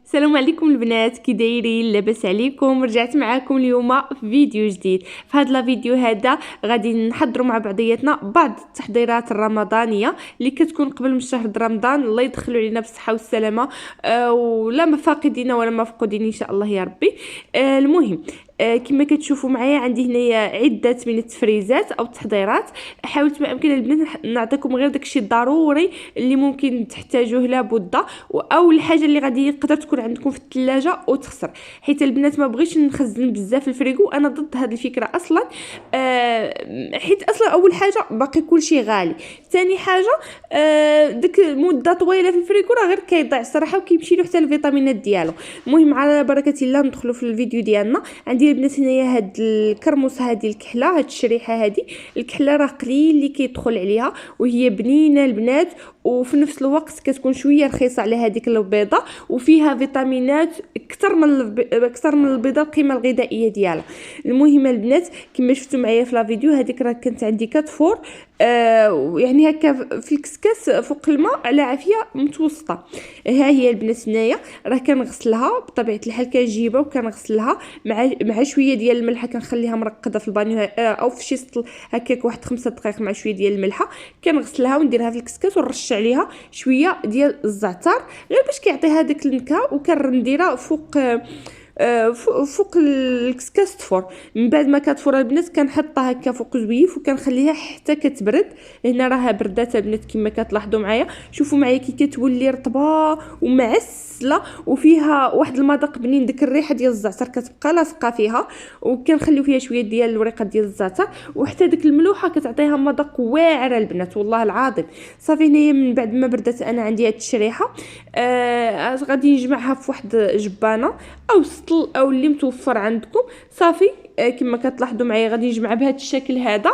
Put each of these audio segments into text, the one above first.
السلام عليكم البنات، كي دايرين؟ لاباس عليكم؟ رجعت معاكم اليوم في فيديو جديد. في هذا الفيديو هذا غادي نحضروا مع بعضياتنا بعض التحضيرات الرمضانيه اللي كتكون قبل من شهر رمضان. الله يدخلوا علينا بالصحه والسلامه، ولا مفاقدين ولا مفقودين ان شاء الله يا ربي. المهم، كما كتشوفوا معايا عندي هنايا عده من التفريزات او التحضيرات. حاولت ما امكن البنات نعطيكم غير داكشي الضروري اللي ممكن تحتاجوه لابد، او الحاجه اللي غادي يقدر تكون عندكم في الثلاجه وتخسر، حيت البنات ما بغيتش نخزن بزاف في الفريغو. انا ضد هذه الفكره اصلا، حيت اصلا اول حاجه باقي كلشي غالي، ثاني حاجه ديك مده طويله في الفريغو راه غير كيضيع الصراحه وكيمشي له حتى الفيتامينات ديالو. المهم على بركه الله ندخلوا في الفيديو ديالنا. عندي البنات هنايا هاد الكرموس، هذه الكحله، هاد الشريحه، هذه الكحله راه قليل اللي كيدخل عليها وهي بنينه البنات، وفي نفس الوقت كتكون شويه رخيصه على هذيك البيضه، وفيها فيتامينات اكثر من البيضه القيمه الغذائيه ديالها. المهم البنات كما شفتوا معايا في لا فيديو هذيك راه كانت عندي كتفور، يعني هكا في الكسكاس فوق الماء على عافيه متوسطه. ها هي البنات هنايا راه كنغسلها بطبيعه الحال، كنجيبها وكنغسلها مع شويه ديال الملحه، كنخليها مرقده في البانيو او في شي سطل هكاك واحد 5 دقائق مع شويه ديال الملحه. كنغسلها ونديرها في الكسكاس ونرش عليها شويه ديال الزعتر غير باش كيعطيها داك النكهه، وكنديرها فوق الكسكاس تفور. من بعد ما كتفور البنات كنحطها هكا فوق زويف وكنخليها حتى كتبرد. هنا راها بردات البنات كما كتلاحظوا معايا، شوفوا معايا كي كتولي رطبه ومعسله وفيها واحد المذاق بنين، ديك الريحه ديال الزعتر كتبقى لاصقه فيها، وكنخليو فيها شويه ديال الوريقه ديال الزعتر، وحتى ديك الملوحه كتعطيها مذاق واعر البنات والله العظيم. صافي هنايا من بعد ما بردات انا عندي هاد الشريحه، غادي نجمعها في واحد جبانه او سطل او اللي متوفر عندكم. صافي كما كتلاحظوا معايا غادي نجمع بهذا الشكل هذا،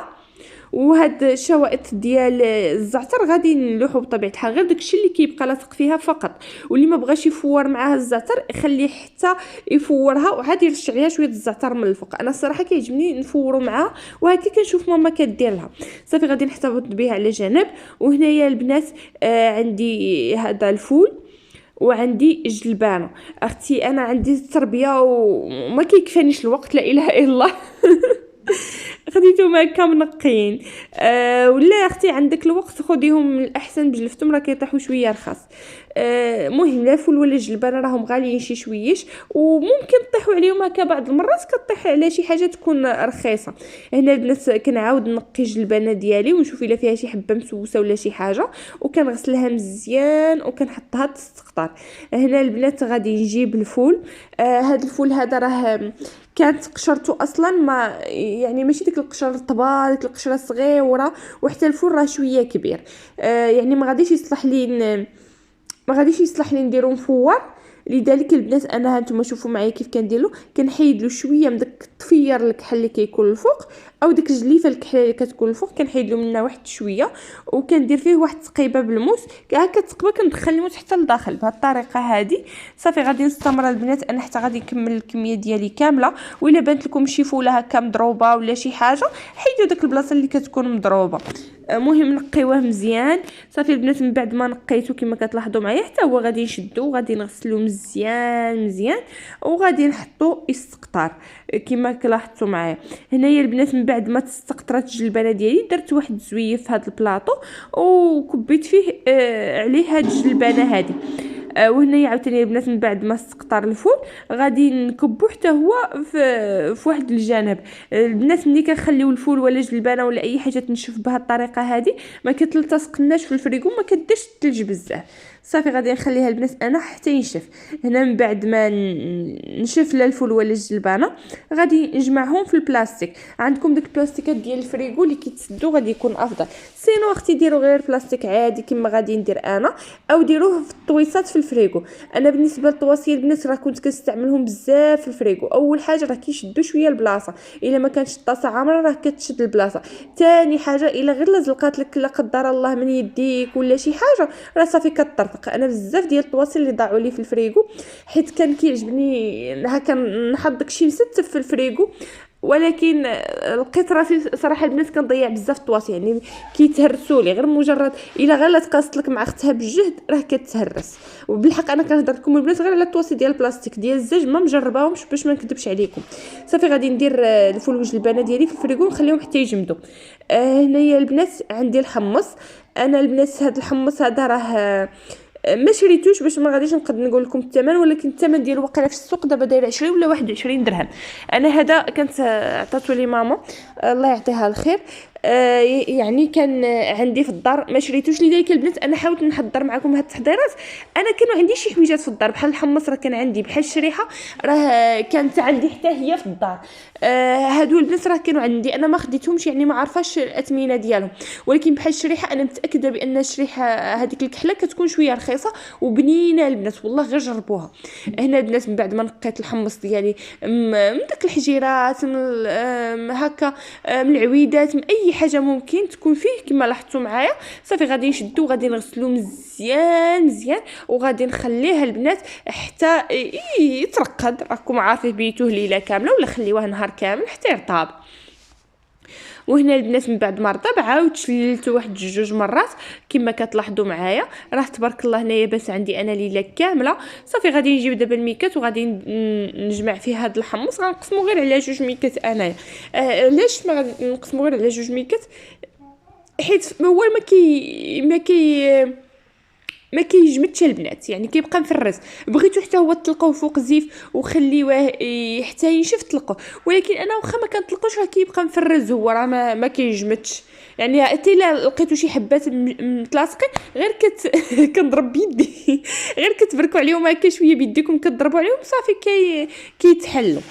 وهاد الشوائط ديال الزعتر غادي نلوحو بطبيعه الحال غير داكشي اللي كيبقى لاصق فيها فقط، واللي ما بغاش يفور معاها الزعتر يخليه حتى يفورها وعاد يرش عليها شويه الزعتر من الفوق. انا الصراحه كيعجبني نفورو معاها وهكا كنشوف ماما كدير لها. صافي غادي نحتفظ بها على جنب. وهنايا البنات عندي هذا الفول وعندي جلبانه. اختي انا عندي التربيه وما كيكفانيش الوقت، لا اله الا الله. خديتهم هكا منقيين. ولا اختي عندك الوقت خديهم الاحسن بجلفتهم، راه كيطيحوا شويه رخاص. مهم لا الفول ولا الجلبانه راهم غاليين شي شويش، وممكن تطيحوا عليهم هكا بعض المرات كطيح على شي حاجه تكون رخيصه. هنا البنات كنعاود نقي الجلبانه ديالي ونشوف الا فيها شي حبه مسوسه ولا شي حاجه، وكنغسلها مزيان وكنحطها تستقطر. هنا البنات غادي نجيب الفول. هذا الفول هذا راه كانت قشرته اصلا ما يعني ماشي ديك القشره الطبا، ديك القشره صغيره، وحتى الفول راه شويه كبير. يعني ما غاديش يصلح لي نديرو مفور. لذلك البنات انا هانتوما شوفوا معايا كيف كنديرلو، كنحيد له شويه من داك الطفير الكحل اللي كيكون الفوق، او ديك الجليفه الكحله اللي كتكون الفوق كنحيد له منها واحد شويه، وكندير فيه واحد تقيبه بالموس هكا تقبه، كندخل الموس حتى لداخل بهذه الطريقه هذه. صافي غادي نستمر البنات انا حتى غادي نكمل الكميه ديالي كامله. والا بانت لكم شي فوله هكا مضروبه ولا شي حاجه حيدوا داك البلاصه اللي كتكون مضروبه. مهم نقيوه مزيان. صافي البنات من بعد ما نقيتو كما كتلاحظوا معايا حتى هو غادي نشدو وغادي نغسلو مزيان وغادي نحطو يستقطر كما لاحظتوا معايا. هنايا البنات من بعد ما تستقطرات الجلبانه ديالي درت واحد الزويف في هذا البلاطو وكبيت فيه عليه هاد الجلبانه هذه. وهنا عاوتاني البنات من بعد ما استقطر الفول غادي نكبو حتى هو في واحد الجانب. البنات ملي كنخليو الفول ولا الجلبانه ولا اي حاجه تنشف بهذه الطريقه هذه ما كتلتصقناش في الفريغو، ما كديرش الثلج بزاف. صافي غادي نخليها البنات انا حتى ينشف. هنا من بعد ما نشف لا الفول ولا الجلبانه غادي نجمعهم في البلاستيك. عندكم ديك البلاستيكات ديال الفريغو اللي كيتسدوا غادي يكون افضل، سينو اختي ديروا غير بلاستيك عادي كما غادي ندير انا، او ديروه في الطويصات في الفريغو. انا بالنسبه للطواسيه البنات راه كنت كنستعملهم بزاف في الفريغو. اول حاجه راه كيشدوا شويه البلاصه، الا ما كانتش الطاسه عامره راه كتشد البلاصه. ثاني حاجه الا غير لزقات لك لا قدر الله من يديك ولا شي حاجه راه صافي كطرطق. انا بزاف ديال الطواسي اللي ضاعوا لي في الفريغو حيت كان كيعجبني هكا نحط داكشي مستف في الفريغو، ولكن لقيت راسي صراحه البنات كنضيع بزاف الطواس، يعني كيتهرسوا لي غير مجرد الا غير تقاست لك مع اختها بالجهد راه كتهرس. وبالحق انا كنهضر لكم البنات غير على الطواسي ديال البلاستيك ديال الزاج، ما مجرباهمش باش ما نكذبش عليكم. صافي غادي ندير الفول وجلبانه ديالي في الفريغو ونخليهم حتى يجمدوا. هنايا البنات عندي الحمص. انا البنات هذا الحمص هذا راه ما شريتوش باش ما غاديش نقد نقول لكم الثمن، ولكن الثمن ديالو واقيلا في السوق دابا داير 20 ولا 21 درهم. انا هذا كانت عطاتو لي ماما الله يعطيها الخير. يعني كان عندي في الدار ما شريتوش، لذلك البنات انا حاولت نحضر معكم هاد التحضيرات. انا كانوا عندي شي حويجات في الدار بحال الحمص راه كان عندي، بحال الشريحه راه كانت عندي حتى هي في الدار. هادو البنات راه كانوا عندي انا ما خديتهمش، يعني ما عارفاش الاثمنه ديالهم. ولكن بحال الشريحه انا متاكده بان الشريحه هذيك الكحله كتكون شويه رخيصه وبنينه البنات، والله غير جربوها. هنا البنات من بعد ما نقيت الحمص ديالي من داك الحجيرات من هكا من العويدات من اي حاجه ممكن تكون فيه كما لاحظتوا معايا، صافي غادي نشدو غادي نغسلو مزيان مزيان وغادي نخليه البنات حتى يترقد. راكم عارفين بيتوه ليله كامله ولا خليوه نهار كامل حتى يرطاب. وهنا البنات من بعد ما رطب عاود شللته واحد جوج مرات كما كتلاحظوا معايا، راه تبارك الله هنايا باس عندي انا ليله كامله. صافي غادي نجيب دابا الميكات وغادي نجمع فيه هذا الحمص، غنقسمو غير على جوج ميكات انايا. علاش ما غنقسمو غير على جوج ميكات؟ حيت هو ما كيجمدش البنات، يعني كيبقى مفرز. بغيتو حتى هو تطلقوه فوق الزيف وخليوه حتى ينشف طلقوه، ولكن انا واخا ما كنطلقوش راه كيبقى مفرز، هو راه ما كيجمدش. يعني حتى الا لقيتو شي حبات متلاصقين غير كنضرب بيدي غير كتبركوا عليهم هكا شويه بيديكم كتضربوا عليهم صافي كيتحلوا.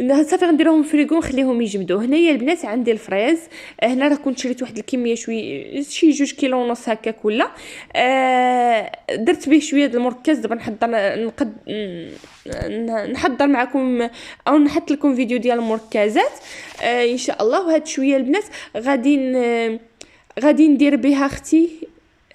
صافي غنديرهم في الفريغو نخليهم يجمدوا. هنايا البنات عندي الفريز. هنا راه كنت شريت واحد الكميه شي 2 كيلو ونص هكا كله. درت به شويه د المركز. دابا نحضر معكم او نحط لكم فيديو ديال المركزات ان شاء الله. وهاد شويه البنات غادي ندير بها اختي،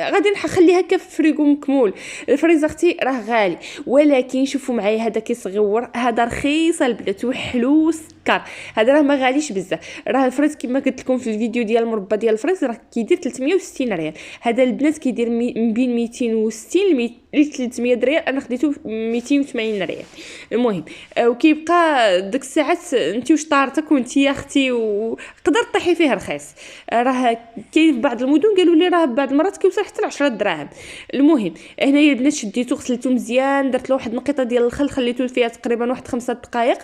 غادي نخليها هكا في الفريغو مكمول. الفريز اختي راه غالي، ولكن شوفوا معايا هذا كيصغور، هذا رخيص البنات وحلو سكر، هذا راه ما غاليش بزاف. راه الفريز كما قلت لكم في الفيديو ديال المربى ديال الفريز راه كيدير 360 ريال، هذا البنات كيدير من بين 260 ل 300 ريال. انا خديته ب 280 ريال. المهم وكيبقى ديك الساعات انت واش طارتك وانت يا اختي وقدر طيحي فيه رخيص. راه كاين في بعض المدن قالوا لي راه بعض المرات كيوصل حتى ل 10 دراهم. المهم هنايا البنات شديته غسلته مزيان، درت له واحد النقيطه ديال الخل خليته فيها تقريبا واحد 5 دقائق.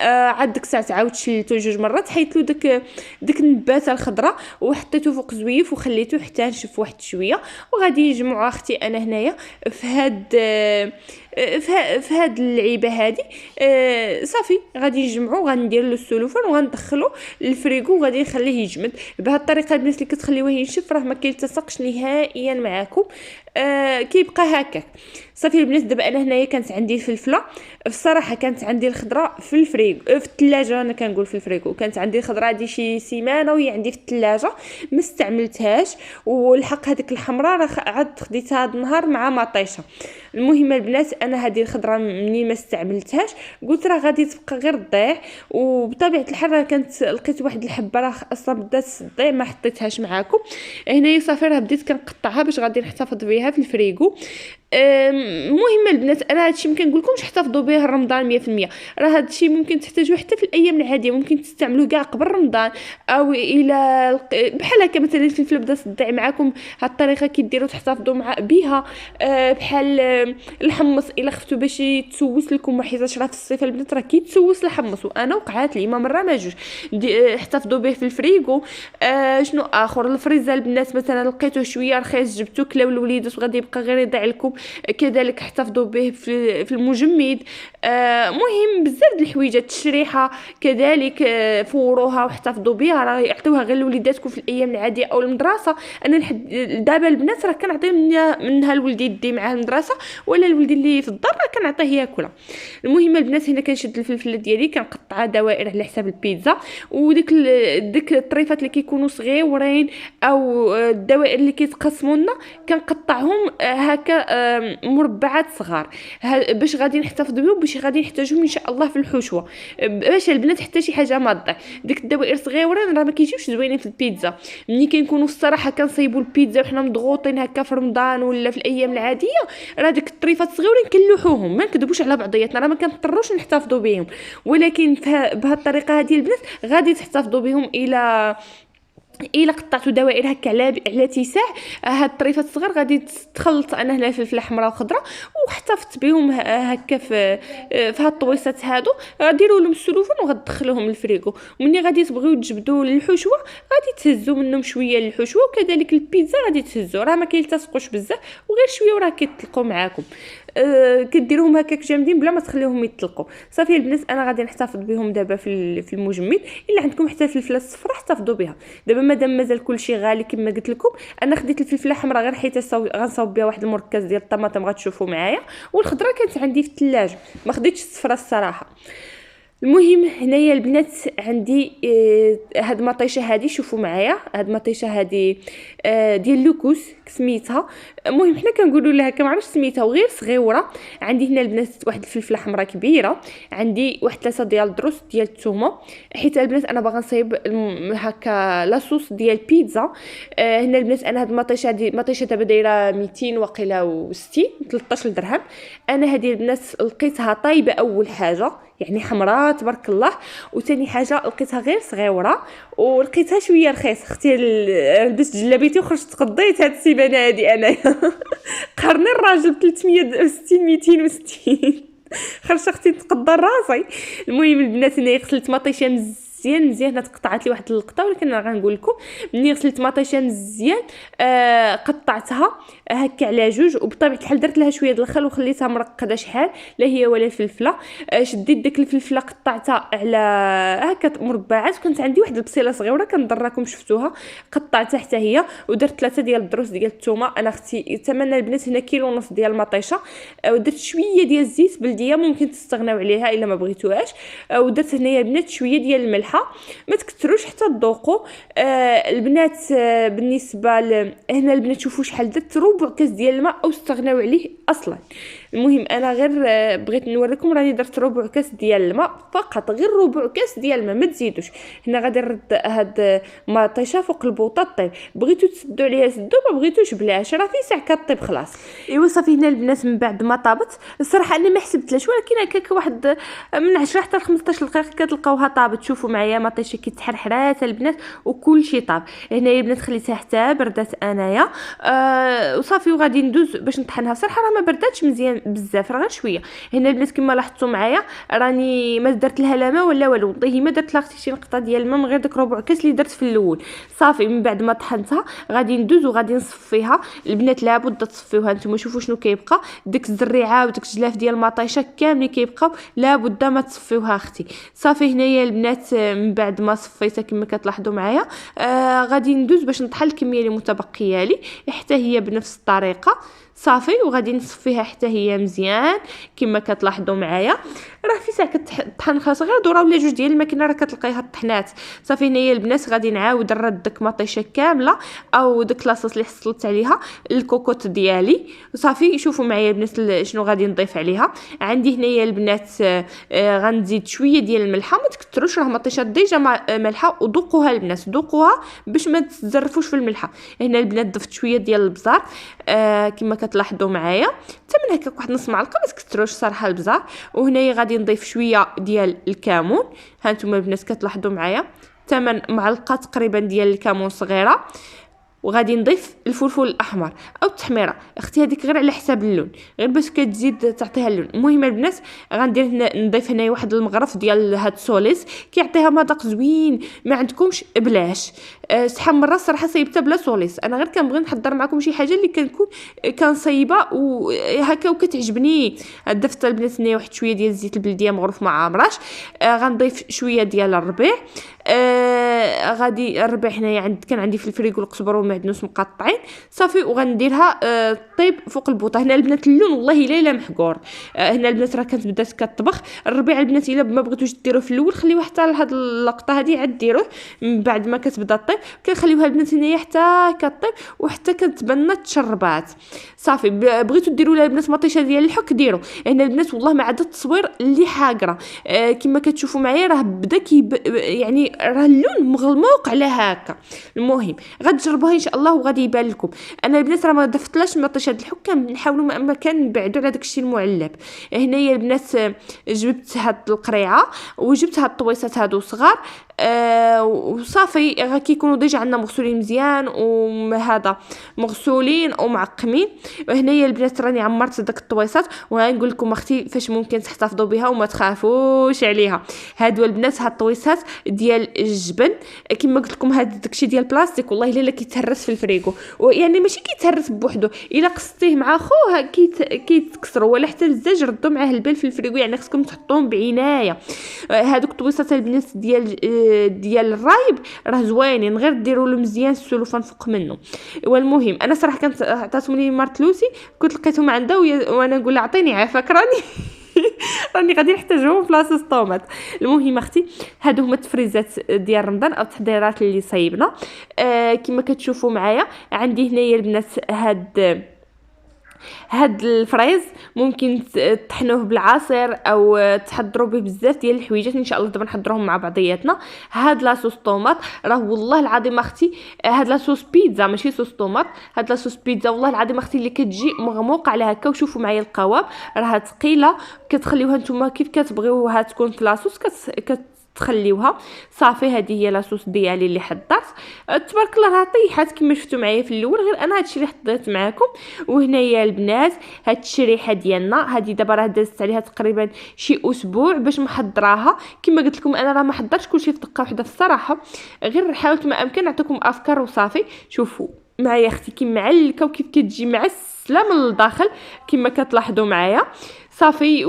عاد ديك الساعه عاود شليته 2 مرات، حيت له ديك النباته الخضراء وحطيته فوق زويف وخليته حتى نشف واحد شويه. وغادي نجمعوا اختي انا هنايا في هاد اللعيبه هادي. صافي غادي نجمعو غندير له السلوفان وغندخلو للفريغو وغادي نخليه يجمد. بهاد الطريقه البنات اللي كتخليوه ينشف راه ما كيلتصقش نهائيا معاكم، كيبقى هكاك. صافي البنات دابا انا هنايا كانت عندي الفلفله، بصراحه كانت عندي الخضره في الفريغو في الثلاجه. انا كنقول في الفريغو كانت عندي الخضره هذه شي سيمانه وهي عندي في الثلاجه ما استعملتهاش. والحق هذيك الحمراء راه عاد خديتها هذا النهار مع مطيشه. المهم البنات انا هذه الخضره منين ما استعملتهاش قلت راه غادي تبقى غير تضيع. وبطبيعه الحال راه كانت لقيت واحد الحبه راه اصلا بدات تضيع ما حطيتهاش معاكم. هنايا صافي راه بديت كنقطعها باش غادي نحتفظ بها في الفريغو. المهم البنات انا هادشي ما كنقول لكمش احتفظوا به رمضان 100%، راه هادشي ممكن تحتاجوه حتى في الايام العاديه، ممكن تستعملوه كاع قبل رمضان او الى بحال هكا. مثلا الفلفل بدا تضيع معكم هاد الطريقه كيديروا تحتفظوا بها. بحال الحمص الا خفتوا باش يتسوس لكم، وحيت راه في الصيف البنات راه كيتسوس الحمص، وانا وقعات لي ما مره ما جوج. احتفظوا به في الفريغو. شنو اخر؟ الفريزه البنات مثلا لقيتوه شويه رخيص جبتو كلاو الوليدات وغادي يبقى غير يضيع لكم، كذلك احتفظوا به في المجمد. مهم بزاف د الحويجات. الشريحه كذلك فوروها واحتفظوا بها، راه يعطيوها غير لوليداتكم في الايام العاديه او المدرسه. انا دابا البنات راه كنعطي منها لولدي يدي معاه المدرسه، ولا الولد اللي في الدار راه كنعطيه ياكلها. المهم البنات هنا كنشد الفلفله ديالي كنقطعها دوائر على حساب البيتزا، وديك الطريفات اللي كيكونوا صغيورين او الدوائر اللي كيتقسموا لنا كنقطعهم هكا مربعات صغار باش غادي نحتفظ بهم، باش غادي نحتاجهم ان شاء الله في الحشوه، باش البنات حتى شي حاجه ما تضيع. ديك الدوائر صغيورين راه ما كيجيوش زوينين في البيتزا. ملي كنكونوا الصراحه كنصايبوا البيتزا وحنا مضغوطين هكا في رمضان ولا في الايام العاديه، راه ديك الطريفات الصغيورين كنلوحوهم، ما نكذبوش على بعضياتنا، راه ما كنضطروش نحتفظوا بهم. ولكن بهذه الطريقه هذه البنات غادي تحتفظوا بهم الى قطعتوا دوائر هكا على اتساع. هاد الطريفات الصغار غادي تخلط انا هنا فلفله حمراء وخضراء، واحتفظت بهم هكا في هاد الطويصات هادو. غديروا لهم السلوفون وغتدخلوهم للفريغو، ومني غادي تبغيو تجبدوا للحشوه غادي تهزوا منهم شويه للحشوه، وكذلك البيتزا غادي تهزوا، راه ما كيلتصقوش بزاف وغير شويه وراه كيطلقوا معاكم. كديروهم هكاك جامدين بلا ما تخليوهم يطلقوا. صافي البنات انا غادي نحتفظ بهم دابا في المجمد. الا عندكم حتى الفلفله الصفراء احتفظوا بها. دابا مادام مازال كلشي غالي كما قلت لكم، انا خديت الفلفله الحمراء غير حيت غنصاوب بها واحد المركز ديال الطماطم غتشوفوا معايا، والخضره كانت عندي في الثلاجه، ما خديتش الصفراء الصراحه. المهم هنايا البنات عندي هاد مطيشه هادي، شوفوا معايا هاد مطيشه هادي ديال لوكوس سميتها. المهم حنا كنقولوا لها كنعرفش سميتها وغير صغيوره. عندي هنا البنات واحد الفلفله حمراء كبيره، عندي واحد 3 ديال الدروس ديال الثومه، حيت البنات انا باغا نصايب هكا لاصوص ديال البيتزا. هنا البنات انا هاد مطيشه دابا دايره 200 وقيله و60 13 درهم. انا هذه البنات لقيتها طايبه اول حاجه، يعني حمراء تبارك الله، وثاني حاجه لقيتها غير صغيره ولقيتها شويه رخيص. اختي لبست جلابيتي وخرجت قضيت هاد السيبانه هادي انايا قرني الراجل ب 360 260 خرجت اختي تقدر راسي. المهم البنات انا غسلت مطيشه مزيان تقطعت لي واحد اللقطه، ولكن انا غنقول لكم ملي غسلت مطيشه مزيان قطعتها هكا على جوج، وبطبيعه الحال درت لها شويه د الخل وخليتها مرقده شحال لا هي ولا الفلفله. شديت ديك الفلفله قطعتها على هكا مربعات، كنت عندي واحد البصيله صغيره كنضراكم شفتوها قطعتها حتى هي، ودرت 3 ديال الدروس ديال الثومه. انا اختي ثمن البنات هنا كيلو ونص ديال المطيشه، ودرت شويه ديال الزيت بلديه ممكن تستغناو عليها الا ما بغيتوهاش، ودرت هنايا البنات شويه ديال الملح، ما تكثروش حتى تذوقوا. البنات بالنسبه هنا البنات شوفوا شحال درت، ربع كاس ديال الماء او استغناو عليه اصلا. المهم انا غير بغيت نوريكم راني درت ربع كاس ديال الماء فقط، غير ربع كاس ديال الماء ما تزيدوش. هنا غادي نرد هاد مطيشه فوق البوطه طيب، بغيتو تسدوا عليها سدوا، ما بغيتوش بلاش، راه في ساعه كطيب خلاص. ايوا صافي هنا البنات من بعد ما طابت الصراحه انا ما حسبتلاش، ولكن هكاك واحد من 10 حتى ل 15 دقيقه كتلقاوها طابت. شوفوا معايا مطيشه كيتحرحرات البنات وكل شيء طاب. هنا البنات خليتها حتى بردات انايا وصافي، وغادي ندوز باش نطحنها. صراحه راه ما برداتش مزيان بزاف، راه غير شويه. هنا البنات كما لاحظتوا معايا راني ما درت لها لا ما ولا والو، والله ما درت لها اختي شي نقطه ديال الماء من غير داك ربع كاس اللي درت في الاول. صافي من بعد ما طحنتها غادي ندوز وغادي نصفيها. البنات لابد تصفيوها نتوما، شوفوا شنو كيبقى، ديك الزريعه وديك الجلاف ديال المطيشه كاملين كيبقاو، لابد ما تصفيوها اختي. صافي هنايا البنات من بعد ما صفيتها كما كتلاحظوا معايا غادي ندوز باش نطحن الكميه اللي متبقيه لي حتى هي بنفس الطريقه. صافي وغادي نصفيها حتى هي مزيان كما كتلاحظوا معايا. راه في ساعه كطحن خلاص، غير دوره ولا جوج ديال الماكينه راه كتلقايها طحنات. صافي هنايا البنات غادي نعاود نرد ديك مطيشه كامله او ديك لاصوص اللي حصلت عليها الكوكوط ديالي. صافي شوفوا معايا البنات شنو غادي نضيف عليها. عندي هنايا البنات غنزيد شويه ديال الملحه، ما تكثروش، راه مطيشه ديجا ملحه، وذوقوها البنات ذوقوها باش ما تزرفوش في الملحه. هنا البنات ضفت شويه ديال البزار كما كتلاحظوا معايا، حتى من هكاك واحد نص معلقه، ما تكثروش صراحه البزار. وهنايا غادي نضيف شويه ديال الكمون، ها نتوما البنات كتلاحظوا معايا 8 معلقه تقريبا ديال الكمون صغيره. وغادي نضيف الفلفل الاحمر او التحميره اختي، هذيك غير على حساب اللون، غير باش كتزيد تعطيها اللون. المهم البنات غندير نضيف هنايا واحد المغرف ديال هاد سوليس كيعطيها مذاق زوين، ما عندكمش بلاش. شحال مره صراحه صيبتها بلا سوليس، انا غير كنبغي نحضر معكم شي حاجه اللي كنكون كنصايبه وهكا وكتعجبني. ضفت البنات هنايا واحد شويه ديال الزيت البلديه مغروف مع عمراش. غنضيف شويه ديال الربيع. غادي الربع هنايا كان عندي في الفريغو القزبر ومعدنوس مقطعين صافي، وغنديرها طيب فوق البوطه. هنا البنات اللون والله الا محقور. هنا البنات راه كانت بدات كطبخ. الربيع البنات الا ما بغيتوش ديروه في الاول خليوه حتى لهاد اللقطه هذه عاد ديروه من بعد ما كتبدا طيب، كنخليوها البنات هنايا حتى كطيب وحتى كتبان تشربات صافي. بغيتو ديروا لها البنات مطيشه ديال الحك ديروا. هنا البنات والله ما عاد التصوير اللي حاقره. كما كتشوفوا معايا راه بدا يعني راه اللون مغلموق على هكا. المهم غتجربوها ان شاء الله وغادي يبان لكم. انا البنات راه ما ضفتلاش مطيشه د الحك، كنحاولوا ما كان نبعدوا على داكشي المعلب. هنايا البنات جبت هاد القريعه وجبت هاد الطويصات هادو صغار وصافي كيكونوا ديجا عندنا مغسولين مزيان وهذا مغسولين ومعقمين. وهنايا البنات راني عمرت داك الطويصات وغنقول لكم اختي فاش ممكن تحتفظوا بها وما تخافوش عليها. هادو البنات هاد الطويصات ديال الجبن كما قلت لكم، هاد داكشي ديال البلاستيك والله الا كيتهرس في الفريغو، ويعني ماشي كيتهرس بوحدو، الا قصتيه مع خوه كيتكسروا ولا حتى الزاج ردوا معاه البال في الفريغو، يعني خصكم تحطوهم بعنايه. هادوك الطويصات البنات ديال الرايب راه زوينين، غير ديروا له مزيان السلوفان فوق منه. والمهم انا صراحه كانت عطاتهم لي مرت لوسي، كنت لقيتهم عندها وانا نقول لها عطيني عافاك راني غادي نحتاجهم في لاصوص طوماط. المهم اختي هادو هما التفريزات ديال رمضان او التحضيرات اللي صايبنا. كما كتشوفوا معايا عندي هنايا البنات هاد الفريز ممكن تطحنوه بالعصير او تحضروا به بزاف ديال الحويجات، ان شاء الله دابا نحضروهم مع بعضياتنا. هاد لاصوص طوماط راه والله العظيم اختي، هاد لاصوص بيتزا ماشي صوص طوماط، هاد لاصوص بيتزا والله العظيم اختي اللي كتجي مغموقه على هكا. وشوفوا معايا القوام راها ثقيله، كتخليوها نتوما كيف كتبغيوها تكون في لاصوص تخليوها صافي. هذه هي لاصوص ديالي اللي حضرت تبارك الله راه طيحات كما شفتوا معايا في الاول، غير انا هادشي اللي حطيت معاكم. وهنايا البنات هاد الشريحه ديالنا هذه دابا راه دازت عليها تقريبا شي اسبوع باش محضراها. كما قلت لكم انا راه ما حضرتش كلشي في دقه واحده الصراحه، غير حاولت ما امكن نعطيكم افكار وصافي. شوفوا معايا اختي كي معلكه وكيف كتجي معسله من الداخل كما كتلاحظوا معايا صافي.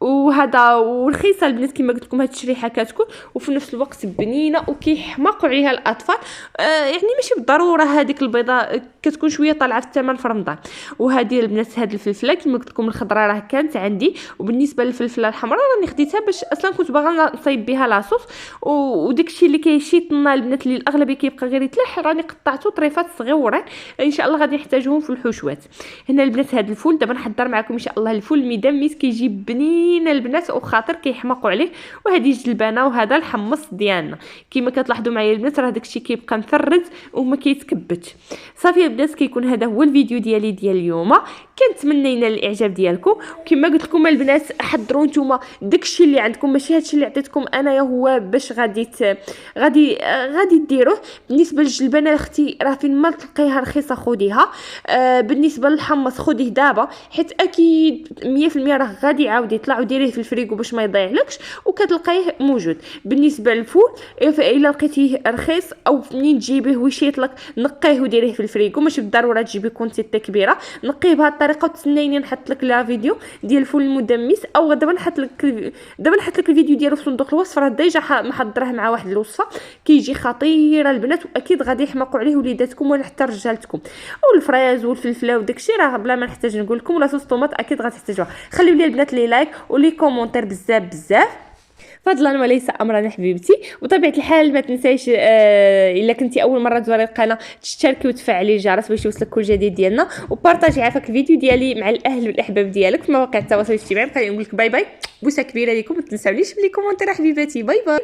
وهذا ورخيصه البنات كما قلت لكم. هاد الشريحه كتكون وفي نفس الوقت بنينه وكيحماقوا عليها الاطفال، يعني ماشي بالضروره هذيك البيضه كتكون شويه طالعه في الثمن في رمضان. وهذه البنات هاد الفلفله كما قلت لكم الخضراء راه كانت عندي، وبالنسبه للفلفله الحمراء راني خديتها باش اصلا كنت باغا نصايب بها لاصوص. وداكشي اللي كيشيطنا البنات اللي الاغلبيه كيبقى غير يتلح راني قطعته طريفات صغيورين ان شاء الله غادي نحتاجوهم في الحشوات. هنا البنات هاد الفول دابا نحضر معكم ان شاء الله الفول المدمس كيجي بنين البنات وخاطر كيحماقوا عليه. وهذه الجلبانه وهذا الحمص ديالنا كما كتلاحظوا معايا البنات راه داكشي كيبقى مثرد وما كيتكبتش صافي. البنات كيكون هذا هو الفيديو ديالي ديال اليوم، كنتمنى ينال الاعجاب ديالكم. وكما قلت لكم البنات حضروا نتوما داكشي اللي عندكم ماشي هادشي اللي عطيتكم انا هو باش غادي ديروه. بالنسبه للجلبانه اختي راه فين ما تلقيها رخيصه خديها. بالنسبه للحمص خديه دابا حيت اكيد 100% راه غادي يعاود يطلع، وديريه في الفريغو باش ما يضيعلكش وكتلقايه موجود. بالنسبه للفول الا لقيتيه رخيص او منين تجيبيه ويشيط لك نقيه وديريه في الفريغو، ماشي بالضروره تجيبي كونتيتي كبيره. نقيه بهذه الطريقه وتسنيني نحط لك لا فيديو ديال الفول المدمس، او دابا نحط لك الفيديو ديالو في صندوق الوصف، راه ديجا محضره مع واحد الوصفه كيجي خطيره البنات، واكيد غادي يحماقوا عليه وليداتكم ولا حتى رجالتكم. والفراز والفلفله وداكشي راه بلا ما نحتاج نقول لكم، ولا صوص طوماط اكيد غتحتاجوها. خليو لي البنات لي لايك ولي كومونتير بزاف فضلا وليس امرا حبيبتي. وطبيعه الحال ما تنسايش الا كنتي اول مره تزوري القناه تشتركي وتفعلي الجرس باش يوصلك كل جديد ديالنا، وبارطاجي عافاك الفيديو ديالي مع الاهل والاحباب ديالك في مواقع التواصل الاجتماعي. بقى نقول لك باي باي، بوسه كبيره ليكم، ما تنساونيش بلي كومونتير حبيباتي. باي باي.